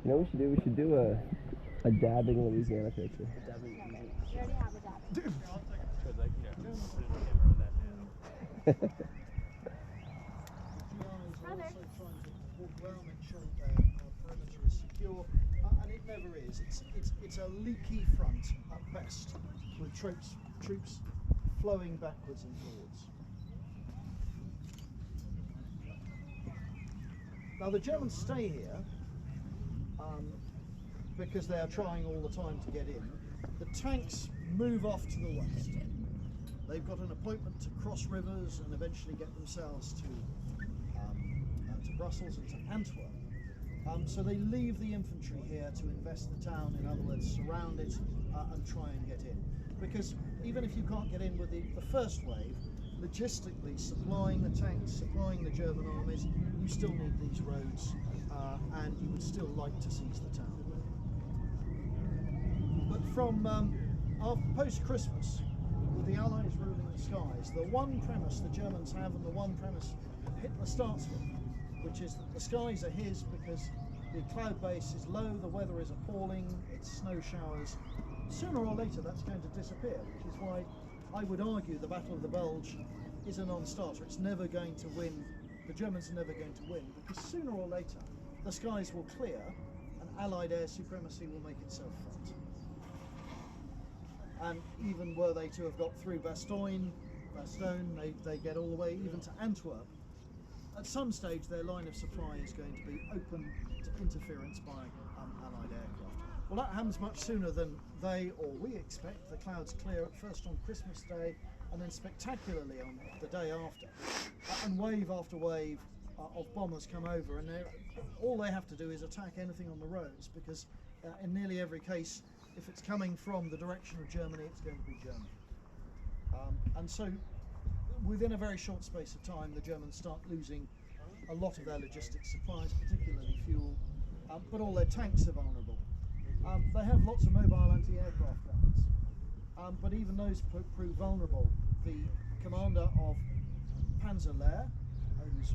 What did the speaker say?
You know what we should do? We should do a dabbing Louisiana picture. You already have a dabbing. Perimeter is secure, and it never is. It's a leaky front at best, with troops flowing backwards and forwards. Now the Germans stay here because they are trying all the time to get in. The tanks move off to the west. They've got an appointment to cross rivers and eventually get themselves to Brussels and to Antwerp. So they leave the infantry here to invest the town, in other words, surround it and try and get in. Because even if you can't get in with the first wave, logistically supplying the tanks, supplying the German armies, you still need these roads and you would still like to seize the town. But from post-Christmas, with the Allies ruling the skies, the one premise the Germans have and the one premise Hitler starts with, which is that the skies are his because the cloud base is low, the weather is appalling, it's snow showers. Sooner or later that's going to disappear, which is why I would argue the Battle of the Bulge is a non-starter. It's never going to win, the Germans are never going to win, because sooner or later the skies will clear and Allied air supremacy will make itself felt. And even were they to have got through Bastogne, they get all the way even to Antwerp, at some stage their line of supply is going to be open to interference by Allied aircraft. Well, that happens much sooner than they or we expect. The clouds clear at first on Christmas Day and then spectacularly on the day after. And wave after wave of bombers come over, and all they have to do is attack anything on the roads, because in nearly every case, if it's coming from the direction of Germany, it's going to be German. And so within a very short space of time, the Germans start losing a lot of their logistics supplies, particularly fuel, but all their tanks are vulnerable. They have lots of mobile anti-aircraft guns, but even those prove vulnerable. The commander of Panzer Lehr, who's